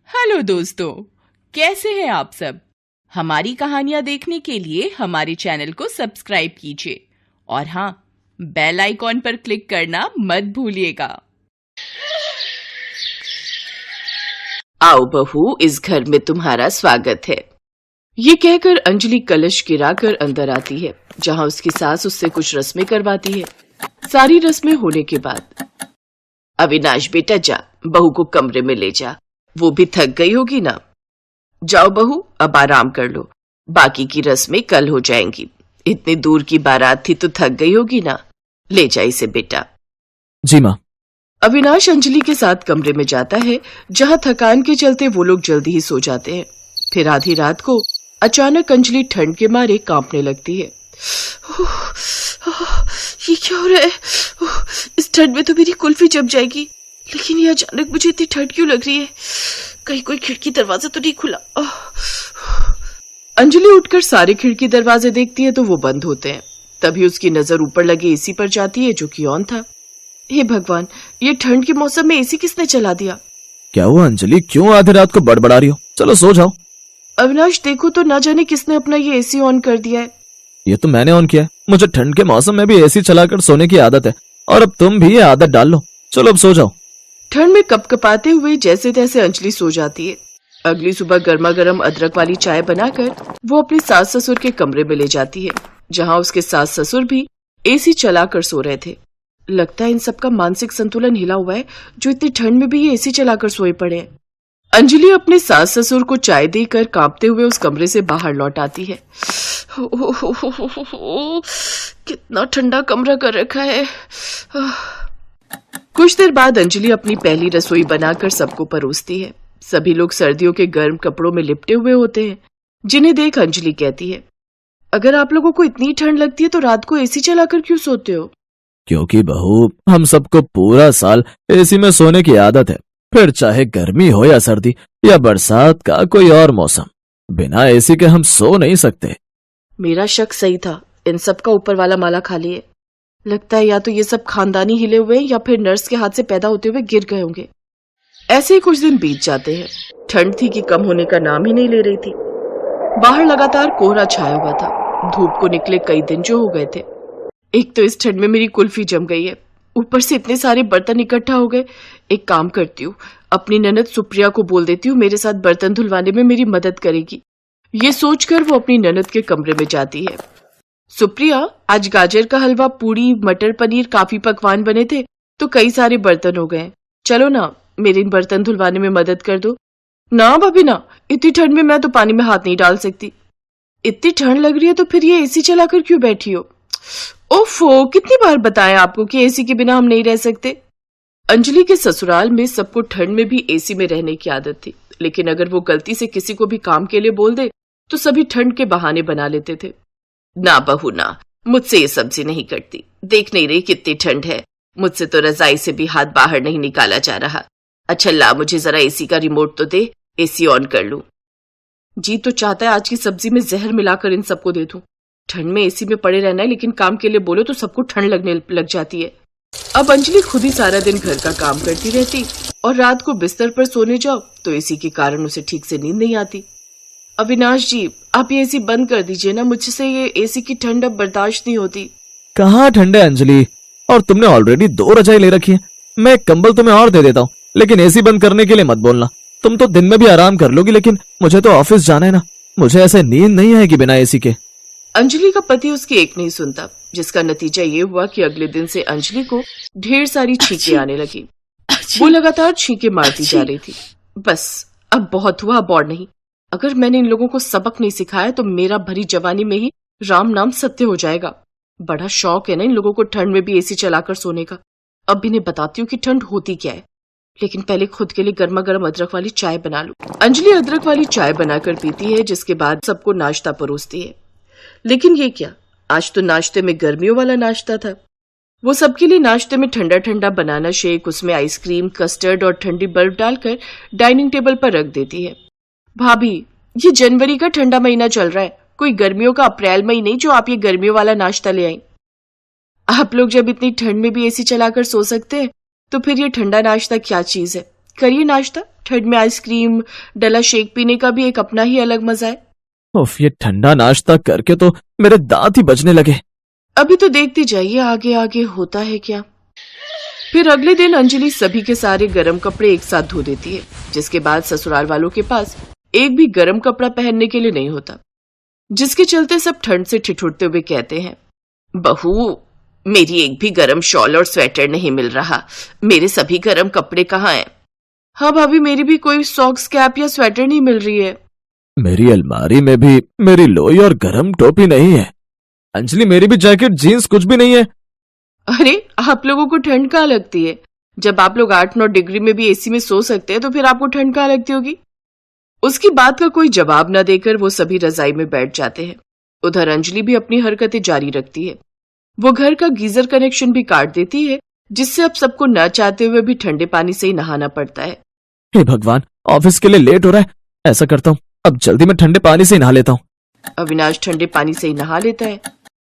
Hello दोस्तों, कैसे हैं आप सब। हमारी कहानियां देखने के लिए हमारे चैनल को सब्सक्राइब कीजिए और हाँ, बेल आइकॉन पर क्लिक करना मत भूलिएगा। आओ बहू, इस घर में तुम्हारा स्वागत है। ये कहकर अंजलि कलश गिराकर अंदर आती है, जहाँ उसकी सास उससे कुछ रस्में करवाती है। सारी रस्में होने के बाद अविनाश बेटा जा, बहू को कमरे में ले जा, वो भी थक गई होगी ना। जाओ बहू, अब आराम कर लो, बाकी की रस्में कल हो जाएंगी। इतनी दूर की बारात थी तो थक गई होगी ना, ले जा इसे बेटा। जी माँ। अविनाश अंजलि के साथ कमरे में जाता है, जहाँ थकान के चलते वो लोग जल्दी ही सो जाते हैं। फिर आधी रात को अचानक अंजलि ठंड के मारे कांपने लगती है। ये क्या हो रहा है? इस ठंड में तो मेरी कुल्फी जम जाएगी, लेकिन ये अचानक मुझे इतनी ठंड क्यों लग रही है? कहीं कोई खिड़की दरवाजा तो नहीं खुला? अंजलि उठकर सारे खिड़की दरवाजे देखती है तो वो बंद होते हैं। तभी उसकी नजर ऊपर लगे एसी पर जाती है, जो कि ऑन था। हे भगवान, ये ठंड के मौसम में एसी किसने चला दिया? क्या हुआ अंजलि, क्यों आधी रात को बड़बड़ा रही हो? चलो सो जाओ। अविनाश देखो तो, ना जाने किसने अपना ये एसी ऑन कर दिया है। ये तो मैंने ऑन किया है। मुझे ठंड के मौसम में भी एसी चलाकर सोने की आदत है, और अब तुम भी ये आदत डाल लो। चलो अब सो जाओ। ठंड में कपकपाते हुए जैसे तैसे अंजलि सो जाती है। अगली सुबह गर्मा गर्म अदरक वाली चाय बनाकर वो अपनी सास ससुर के कमरे में ले जाती है, जहाँ उसके सास ससुर भी एसी चलाकर सो रहे थे। लगता है इन सबका मानसिक संतुलन हिला हुआ है, जो इतनी ठंड में भी ये एसी चलाकर सोए पड़े हैं। अंजलि अपने सास ससुर को चाय देकर कांपते हुए उस कमरे से बाहर लौट आती है। कितना ठंडा कमरा कर रखा है। कुछ देर बाद अंजलि अपनी पहली रसोई बनाकर सबको परोसती है। सभी लोग सर्दियों के गर्म कपड़ों में लिपटे हुए होते हैं, जिन्हें देख अंजलि कहती है, अगर आप लोगों को इतनी ठंड लगती है तो रात को एसी चलाकर क्यों सोते हो? क्योंकि बहू, हम सबको पूरा साल एसी में सोने की आदत है। फिर चाहे गर्मी हो या सर्दी या बरसात का कोई और मौसम, बिना एसी के हम सो नहीं सकते। मेरा शक सही था, इन सब का ऊपर वाला माला खाली है। लगता है या तो ये सब खानदानी हिले हुए हैं या फिर नर्स के हाथ से पैदा होते हुए गिर गए होंगे। ऐसे ही कुछ दिन बीत जाते हैं। ठंड थी कि कम होने का नाम ही नहीं ले रही थी। बाहर लगातार कोहरा छाया हुआ था। धूप को निकले कई दिन जो हो गए थे। एक तो इस ठंड में मेरी कुल्फी जम गई है, ऊपर से इतने सारे बर्तन इकट्ठा हो गए। एक काम करती हूँ, अपनी ननद सुप्रिया को बोल देती हूँ मेरे साथ बर्तन धुलवाने में मेरी मदद करेगी। ये सोचकर वो अपनी ननद के कमरे में जाती है। सुप्रिया, आज गाजर का हलवा, पूड़ी, मटर पनीर, काफी पकवान बने थे तो कई सारे बर्तन हो गए। चलो ना, मेरे इन बर्तन धुलवाने में मदद कर दो। ना भाभी ना, इतनी ठंड में मैं तो पानी में हाथ नहीं डाल सकती। इतनी ठंड लग रही है तो फिर ये एसी चलाकर क्यों बैठी हो? ओफो, कितनी बार बताया आपको कि एसी के बिना हम नहीं रह सकते। अंजलि के ससुराल में सबको ठंड में भी एसी में रहने की आदत थी, लेकिन अगर वो गलती से किसी को भी काम के लिए बोल दे तो सभी ठंड के बहाने बना लेते थे। ना बहू ना, मुझसे ये सब्जी नहीं कटती। देख नहीं रही कितनी ठंड है, मुझसे तो रजाई से भी हाथ बाहर नहीं निकाला जा रहा। अच्छा ला, मुझे जरा एसी का रिमोट तो दे, एसी ऑन कर लूं। जी तो चाहता है आज की सब्जी में जहर मिलाकर इन सबको दे दूं। ठंड में एसी में पड़े रहना है, लेकिन काम के लिए बोलो तो सबको ठंड लगने लग जाती है। अब अंजलि खुद ही सारा दिन घर का काम करती रहती और रात को बिस्तर पर सोने जाओ तो एसी के कारण उसे ठीक से नींद नहीं आती। अविनाश जी, आप ये एसी बंद कर दीजिए ना, मुझसे ये एसी की ठंड अब बर्दाश्त नहीं होती। कहाँ ठंड है अंजलि, और तुमने ऑलरेडी 2 रजाई ले रखी है। मैं एक कंबल तुम्हें और दे देता हूँ, लेकिन एसी बंद करने के लिए मत बोलना। तुम तो दिन में भी आराम कर लोगी, लेकिन मुझे तो ऑफिस जाना है ना। मुझे ऐसे नींद नहीं आएगी बिना एसी के। अंजलि का पति उसकी एक नहीं सुनता, जिसका नतीजा ये हुआ कि अगले दिन से अंजलि को ढेर सारी छींकें आने लगी। वो लगातार छींकें मारती जा रही थी। बस अब बहुत हुआ, अब और नहीं। अगर मैंने इन लोगों को सबक नहीं सिखाया तो मेरा भरी जवानी में ही राम नाम सत्य हो जाएगा। बड़ा शौक है ना इन लोगों को ठंड में भी एसी चलाकर सोने का। अब इन्हें बताती हूँ कि ठंड होती क्या है, लेकिन पहले खुद के लिए गर्मा गर्म अदरक वाली चाय बना लूं। अंजलि अदरक वाली चाय बनाकर पीती है, जिसके बाद सबको नाश्ता परोसती है। लेकिन ये क्या, आज तो नाश्ते में गर्मियों वाला नाश्ता था। वो सबके लिए नाश्ते में ठंडा ठंडा बनाना शेक, उसमें आइसक्रीम, कस्टर्ड और ठंडी बर्फ डालकर डाइनिंग टेबल पर रख देती है। भाभी, ये जनवरी का ठंडा महीना चल रहा है, कोई गर्मियों का अप्रैल मई नहीं जो आप ये गर्मियों वाला नाश्ता ले आई। आप लोग जब इतनी ठंड में भी एसी चलाकर सो सकते हैं तो फिर ये ठंडा नाश्ता क्या चीज है? करिए नाश्ता। ठंड में आइसक्रीम डला शेक पीने का भी एक अपना ही अलग मजा है। उफ, ये ठंडा नाश्ता करके तो मेरे दांत ही बजने लगे। अभी तो देखते जाइए आगे आगे होता है क्या। फिर अगले दिन अंजलि सभी के सारे गर्म कपड़े एक साथ धो देती है, जिसके बाद ससुराल वालों के पास एक भी गर्म कपड़ा पहनने के लिए नहीं होता, जिसके चलते सब ठंड से ठिठुरते हुए कहते हैं, बहू मेरी एक भी गर्म शॉल और स्वेटर नहीं मिल रहा, मेरे सभी गर्म कपड़े कहाँ हैं? हाँ भाभी, मेरी भी कोई सॉक्स, कैप या स्वेटर नहीं मिल रही है। मेरी अलमारी में भी मेरी लोई और गर्म टोपी नहीं है। अंजलि, मेरी भी जैकेट, जीन्स कुछ भी नहीं है। अरे आप लोगों को ठंड कहाँ लगती है? जब आप लोग 8-9 डिग्री में भी एसी में सो सकते हैं तो फिर आपको ठंड कहाँ लगती होगी? उसकी बात का कोई जवाब न देकर वो सभी रजाई में बैठ जाते हैं। उधर अंजलि भी अपनी हरकतें जारी रखती है। वो घर का गीजर कनेक्शन भी काट देती है, जिससे अब सबको न चाहते हुए भी ठंडे पानी से ही नहाना पड़ता है। हे भगवान, ऑफिस के लिए लेट हो रहा है। ऐसा करता हूँ, अब जल्दी मैं ठंडे पानी से ही नहा लेता हूँ। अविनाश ठंडे पानी से ही नहा लेता है।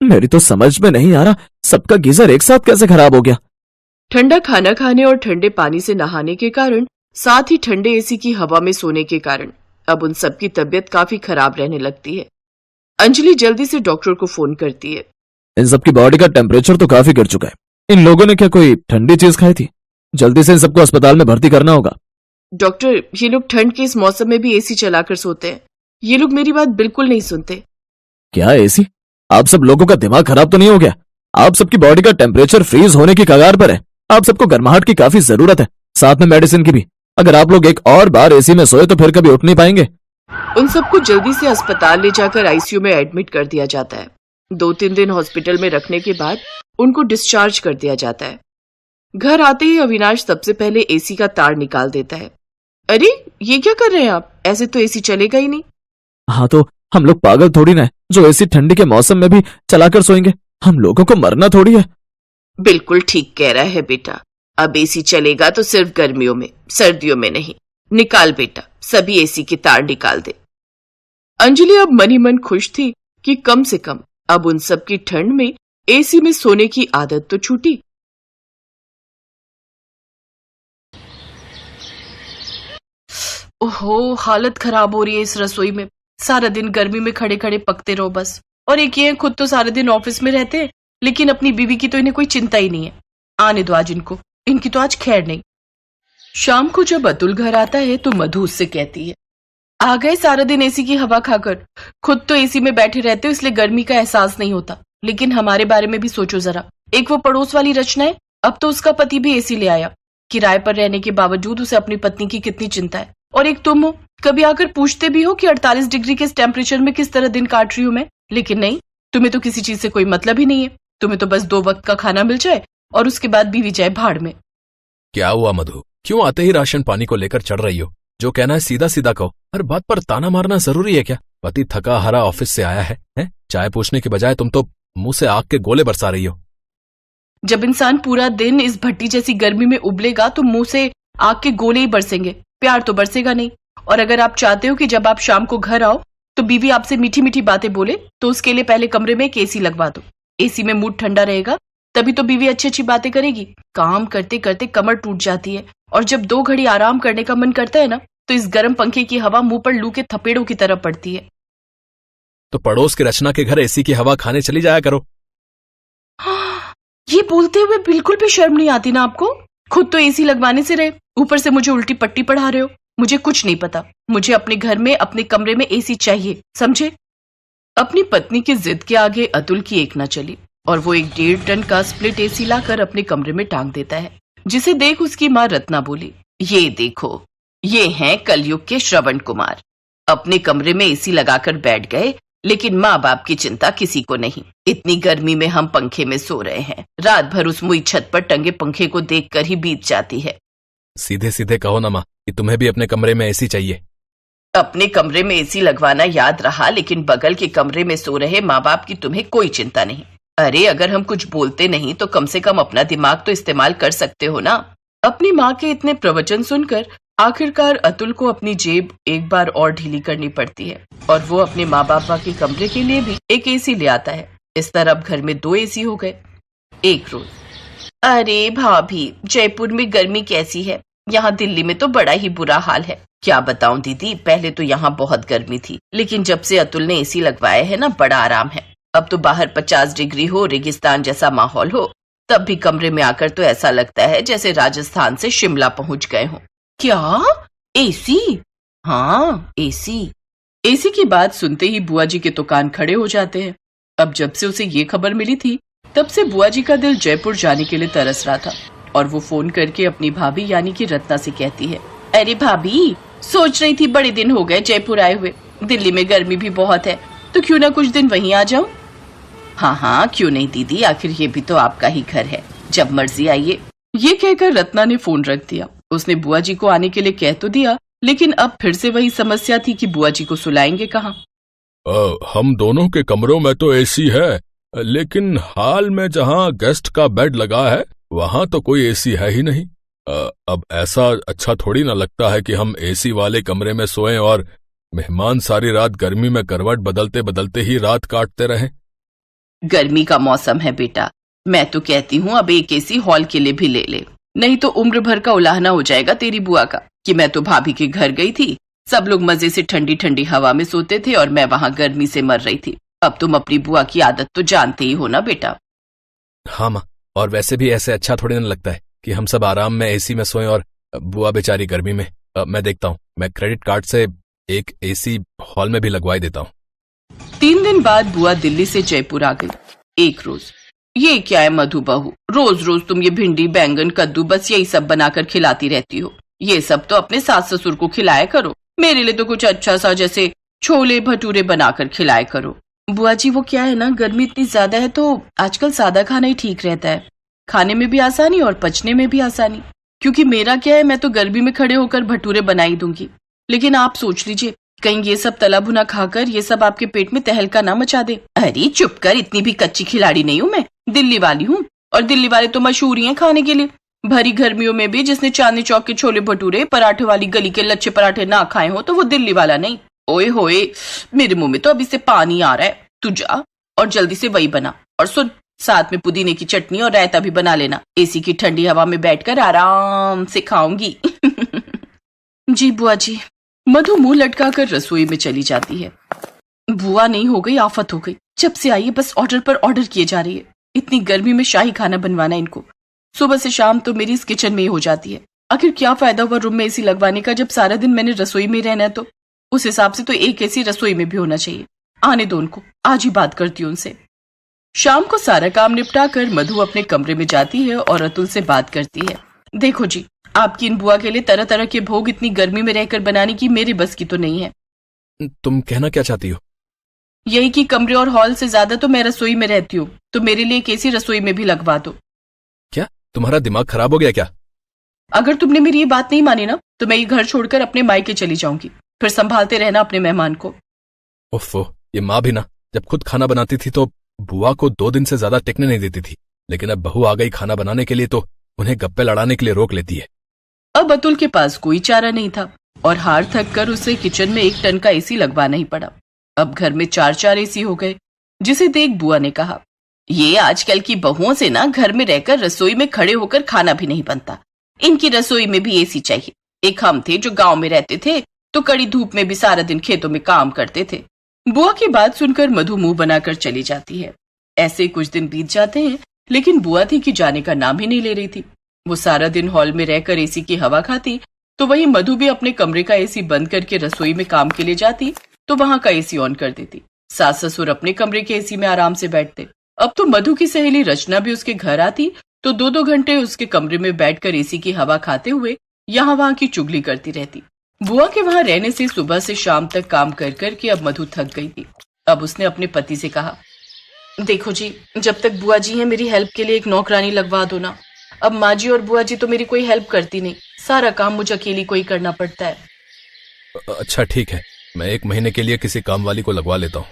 मेरी तो समझ में नहीं आ रहा, सबका गीजर एक साथ कैसे खराब हो गया। ठंडा खाना खाने और ठंडे पानी से नहाने के कारण, साथ ही ठंडे एसी की हवा में सोने के कारण अब उन सबकी तबीयत काफी खराब रहने लगती है। अंजलि जल्दी से डॉक्टर को फोन करती है। इन सबकी बॉडी का टेम्परेचर तो काफी गिर चुका है। इन लोगों ने क्या कोई ठंडी चीज खाई थी? जल्दी से इन सबको अस्पताल में भर्ती करना होगा। डॉक्टर, ये लोग ठंड के इस मौसम में भी एसी चलाकर सोते हैं। ये लोग मेरी बात बिल्कुल नहीं सुनते। क्या एसी? आप सब लोगों का दिमाग खराब तो नहीं हो गया? आप सबकी बॉडी का टेम्परेचर फ्रीज होने की कगार पर है। आप सबको गर्माहट की काफी जरूरत है, साथ में मेडिसिन की भी। अगर आप लोग एक और बार एसी में सोए तो फिर कभी उठ नहीं पाएंगे। उन सबको जल्दी से अस्पताल ले जाकर आईसीयू में एडमिट कर दिया जाता है। 2-3 दिन हॉस्पिटल में रखने के बाद उनको डिस्चार्ज कर दिया जाता है। घर आते ही अविनाश सबसे पहले एसी का तार निकाल देता है। अरे ये क्या कर रहे हैं आप? ऐसे तो एसी चलेगा ही नहीं। हाँ तो हम लोग पागल थोड़ी ना है जो एसी ठंडी के मौसम में भी चलाकर सोएंगे। हम लोगों को मरना थोड़ी है। बिल्कुल ठीक कह रहा है बेटा। अब एसी चलेगा तो सिर्फ गर्मियों में, सर्दियों में नहीं। निकाल बेटा, सभी एसी के तार निकाल दे। अंजलि अब मन ही मन खुश थी कि कम से कम अब उन सब की ठंड में एसी में सोने की आदत तो छूटी। ओहो, हालत खराब हो रही है इस रसोई में। सारा दिन गर्मी में खड़े खड़े पकते रहो बस। और एक ये खुद तो सारा दिन ऑफिस में रहते हैं, लेकिन अपनी बीवी की तो इन्हें कोई चिंता ही नहीं है। आने दो आज इनको, इनकी तो आज खैर नहीं। शाम को जब अतुल घर आता है तो मधु उससे कहती है, आ गए सारा दिन एसी की हवा खाकर। खुद तो एसी में बैठे रहते हो इसलिए गर्मी का एहसास नहीं होता, लेकिन हमारे बारे में भी सोचो जरा। एक वो पड़ोस वाली रचना है, अब तो उसका पति भी एसी ले आया। किराए पर रहने के बावजूद उसे अपनी पत्नी की कितनी चिंता है। और एक तुम हो, कभी आकर पूछते भी हो कि 48 डिग्री के टेम्परेचर में किस तरह दिन काट रही हूं मैं। लेकिन नहीं, तुम्हें तो किसी चीज से कोई मतलब ही नहीं है। तुम्हें तो बस 2 वक्त का खाना मिल जाए और उसके बाद बीवी जाए भाड़ में। क्या हुआ मधु, क्यों आते ही राशन पानी को लेकर चढ़ रही हो? जो कहना है सीधा सीधा कहो। हर बात पर ताना मारना जरूरी है क्या? पति थका हरा ऑफिस से आया है? चाय पूछने के बजाय तुम तो मुंह से आग के गोले बरसा रही हो। जब इंसान पूरा दिन इस भट्टी जैसी गर्मी में उबलेगा तो मुंह से आग के गोले ही बरसेंगे, प्यार तो बरसेगा नहीं। और अगर आप चाहते हो कि जब आप शाम को घर आओ तो बीवी आपसे मीठी मीठी बातें बोले, तो उसके लिए पहले कमरे में एक एसी लगवा दो। एसी में मूड ठंडा रहेगा, तभी तो बीवी अच्छी अच्छी बातें करेगी। काम करते करते कमर टूट जाती है, और जब 2 घड़ी आराम करने का मन करता है ना, तो इस गर्म पंखे की हवा मुंह पर लू के थपेड़ों की तरह पड़ती है। तो पड़ोस की रचना के घर एसी की हवा खाने चली जाया करो। ये बोलते हुए बिल्कुल भी शर्म नहीं आती ना आपको? खुद तो एसी लगवाने से रहे, ऊपर से मुझे उल्टी पट्टी पढ़ा रहे हो। मुझे कुछ नहीं पता, मुझे अपने घर में अपने कमरे में एसी चाहिए, समझे? अपनी पत्नी की जिद के आगे अतुल की एक न चली, और वो एक 1.5 टन का स्प्लिट एसी लाकर अपने कमरे में टांग देता है, जिसे देख उसकी माँ रत्ना बोली, ये देखो, ये हैं कलयुग के श्रवण कुमार। अपने कमरे में एसी लगाकर बैठ गए, लेकिन माँ बाप की चिंता किसी को नहीं। इतनी गर्मी में हम पंखे में सो रहे हैं, रात भर उस मुई छत पर टंगे पंखे को देखकर ही बीत जाती है। सीधे सीधे कहो ना माँ कि तुम्हें भी अपने कमरे में एसी चाहिए। अपने कमरे में एसी लगवाना याद रहा, लेकिन बगल के कमरे में सो रहे माँ बाप की तुम्हें कोई चिंता नहीं। अरे अगर हम कुछ बोलते नहीं तो कम से कम अपना दिमाग तो इस्तेमाल कर सकते हो ना। अपनी माँ के इतने प्रवचन सुनकर आखिरकार अतुल को अपनी जेब एक बार और ढीली करनी पड़ती है, और वो अपने माँ बाप के कमरे के लिए भी एक एसी ले आता है। इस तरह अब घर में 2 एसी हो गए। एक रोज, अरे भाभी, जयपुर में गर्मी कैसी है? यहाँ दिल्ली में तो बड़ा ही बुरा हाल है। क्या बताऊं दीदी, पहले तो यहाँ बहुत गर्मी थी, लेकिन जब से अतुल ने एसी लगवाया है ना, बड़ा आराम है। अब तो बाहर 50 डिग्री हो, रेगिस्तान जैसा माहौल हो, तब भी कमरे में आकर तो ऐसा लगता है जैसे राजस्थान से शिमला पहुंच गए हों। क्या एसी? हाँ एसी। एसी की बात सुनते ही बुआ जी के तो कान खड़े हो जाते हैं। अब जब से उसे ये खबर मिली थी, तब से बुआ जी का दिल जयपुर जाने के लिए तरस रहा था और वो फोन करके अपनी भाभी यानी कि रत्ना से कहती है, अरे भाभी, सोच रही थी बड़े दिन हो गए जयपुर आए हुए, दिल्ली में गर्मी भी बहुत है, तो क्यों ना कुछ दिन वहीं आ जाऊं। हाँ हाँ क्यों नहीं दीदी, आखिर ये भी तो आपका ही घर है, जब मर्जी आइए। ये कहकर रत्ना ने फोन रख दिया। उसने बुआ जी को आने के लिए कह तो दिया, लेकिन अब फिर से वही समस्या थी कि बुआ जी को सुलाएंगे कहाँ। हम दोनों के कमरों में तो एसी है, लेकिन हाल में जहाँ गेस्ट का बेड लगा है वहाँ तो कोई एसी है ही नहीं। अब ऐसा अच्छा थोड़ी ना लगता है कि हम एसी वाले कमरे में सोएं और मेहमान सारी रात गर्मी में करवट बदलते बदलते ही रात काटते रहें। गर्मी का मौसम है बेटा, मैं तो कहती हूँ अब एक एसी हॉल के लिए भी ले ले, नहीं तो उम्र भर का उलाहना हो जाएगा तेरी बुआ का कि मैं तो भाभी के घर गई थी, सब लोग मजे से ठंडी ठंडी हवा में सोते थे और मैं वहाँ गर्मी से मर रही थी। अब तुम अपनी बुआ की आदत तो जानते ही हो ना बेटा। हाँ माँ, और वैसे भी ऐसे अच्छा थोड़ी ना लगता है कि हम सब आराम में एसी में सोएं और बुआ बेचारी गर्मी में। मैं देखता हूँ, मैं क्रेडिट कार्ड से एक एसी हॉल में भी लगवाई देता हूँ। 3 दिन बाद बुआ दिल्ली से जयपुर आ गई। एक रोज, ये क्या है मधु बहू, रोज रोज तुम ये भिंडी बैंगन कद्दू बस यही सब बनाकर खिलाती रहती हो। ये सब तो अपने सास ससुर को खिलाया करो, मेरे लिए तो कुछ अच्छा सा जैसे छोले भटूरे बनाकर खिलाया करो। बुआ जी वो क्या है ना, गर्मी इतनी ज्यादा है तो आजकल सादा खाना ही ठीक रहता है, खाने में भी आसानी और पचने में भी आसानी। क्योंकि मेरा क्या है, मैं तो गर्मी में खड़े होकर भटूरे बना ही दूंगी, लेकिन आप सोच लीजिए कहीं ये सब तला भुना खाकर ये सब आपके पेट में तहलका ना मचा दे। अरे चुप कर, इतनी भी कच्ची खिलाड़ी नहीं हूँ मैं, दिल्ली वाली हूँ, और दिल्ली वाले तो मशहूर ही हैं खाने के लिए। भरी गर्मियों में भी जिसने चांदनी चौक के छोले भटूरे पराठे वाली गली के लच्छे पराठे ना खाए हो तो वो दिल्ली वाला नहीं। ओए होए, मेरे मुंह में तो अभी से पानी आ रहा है। तू जा और जल्दी से वही बना, और सुन, साथ में पुदीने की चटनी और रायता भी बना लेना, एसी की ठंडी हवा में बैठकर आराम से खाऊंगी। जी बुआ जी। मधु मुंह लटकाकर रसोई में चली जाती है। बुआ नहीं हो गई, आफत हो गई, जब से आई है बस ऑर्डर पर ऑर्डर किए जा रही है। इतनी गर्मी में शाही खाना बनवाना इनको, सुबह से शाम तो मेरी इस किचन में ही हो जाती है। आखिर क्या फायदा हुआ रूम में एसी लगवाने का जब सारा दिन मैंने रसोई में रहना है। तो उस हिसाब से तो एक एसी रसोई में भी होना चाहिए। आने दो उनको, आज ही बात करती हूँ उनसे। शाम को सारा काम निपटा कर मधु अपने कमरे में जाती है और अतुल से बात करती है। देखो जी, आपकी इन बुआ के लिए तरह तरह के भोग इतनी गर्मी में रहकर बनाने की मेरे बस की तो नहीं है। तुम कहना क्या चाहती हो? यही कि कमरे और हॉल से ज्यादा तो मैं रसोई में रहती हूँ, तो मेरे लिए एक एसी रसोई में भी लगवा दो। क्या तुम्हारा दिमाग खराब हो गया क्या? अगर तुमने मेरी ये बात नहीं मानी ना तो मैं ये घर छोड़कर अपने मायके चली जाऊंगी, फिर संभालते रहना अपने मेहमान को। उफ़्फ़ो, ये माँ भी ना, जब खुद खाना बनाती थी तो बुआ को 2 दिन से ज्यादा टिकने नहीं देती थी, लेकिन अब बहू आ गई खाना बनाने के लिए तो उन्हें गप्पे लड़ाने के लिए रोक लेती है। अब अतुल के पास कोई चारा नहीं था और हार थक कर उसे किचन में 1 टन का एसी लगवाना ही पड़ा। अब घर में 4-4 एसी हो गए, जिसे देख बुआ ने कहा, ये आजकल की बहुओं से ना घर में रहकर रसोई में खड़े होकर खाना भी नहीं बनता, इनकी रसोई में भी एसी चाहिए। एक हम थे जो गांव में रहते थे तो कड़ी धूप में भी सारा दिन खेतों में काम करते थे। बुआ की बात सुनकर मधु मुंह बनाकर चली जाती है। ऐसे कुछ दिन बीत जाते हैं, लेकिन बुआ थी कि जाने का नाम ही नहीं ले रही थी। वो सारा दिन हॉल में रहकर एसी की हवा खाती, तो वहीं मधु भी अपने कमरे का एसी बंद करके रसोई में काम के लिए जाती तो वहां का एसी ऑन कर देती। सास ससुर अपने कमरे के एसी में आराम से बैठते। अब तो मधु की सहेली रचना भी उसके घर आती तो 2-2 घंटे उसके कमरे में बैठकर एसी की हवा खाते हुए यहाँ वहां की चुगली करती रहती। बुआ के वहां रहने से सुबह से शाम तक काम कर कर के अब मधु थक गई थी। अब उसने अपने पति से कहा, देखो जी, जब तक बुआ जी हैं मेरी हेल्प के लिए एक नौकरानी लगवा दो ना। अब माँ जी और बुआ जी तो मेरी कोई हेल्प करती नहीं, सारा काम मुझे अकेली को ही करना पड़ता है। अच्छा ठीक है, मैं 1 महीने के लिए किसी काम वाली को लगवा लेता हूँ।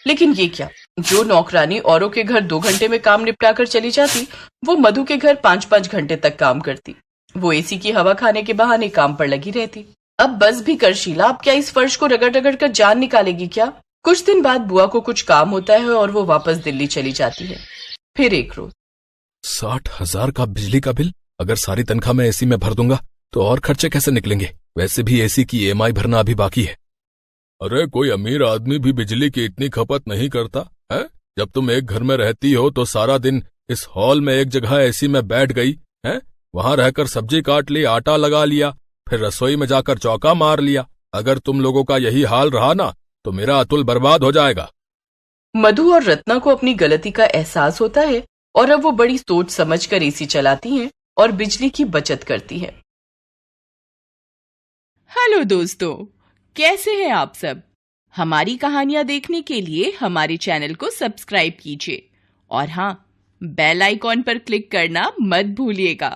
लेकिन ये क्या, जो नौकरानी औरों के घर 2 घंटे में काम निपटा कर चली जाती, वो मधु के घर 5-5 घंटे तक काम करती। वो एसी की हवा खाने के बहाने काम पर लगी रहती। अब बस भी कर शीला, अब क्या इस फर्श को रगड़ रगड़ कर जान निकालेगी क्या? कुछ दिन बाद बुआ को कुछ काम होता है और वो वापस दिल्ली चली जाती है। फिर एक रोज 60,000 का बिजली का बिल, अगर सारी तनख्वाह मैं एसी में भर दूंगा तो और खर्चे कैसे निकलेंगे? वैसे भी एसी की ईएमआई भरना अभी बाकी है। अरे कोई अमीर आदमी भी बिजली की इतनी खपत नहीं करता है। जब तुम एक घर में रहती हो तो सारा दिन इस हॉल में एक जगह एसी में बैठ गई है, वहां रहकर सब्जी काट ली, आटा लगा लिया, फिर रसोई में जाकर चौका मार लिया। अगर तुम लोगों का यही हाल रहा ना तो मेरा अतुल बर्बाद हो जाएगा। मधु और रत्ना को अपनी गलती का एहसास होता है और अब वो बड़ी सोच समझ कर एसी चलाती हैं और बिजली की बचत करती हैं। हेलो दोस्तों, कैसे हैं आप सब? हमारी कहानियां देखने के लिए हमारे चैनल को सब्सक्राइब कीजिए और हाँ, बेल आइकॉन पर क्लिक करना मत भूलिएगा।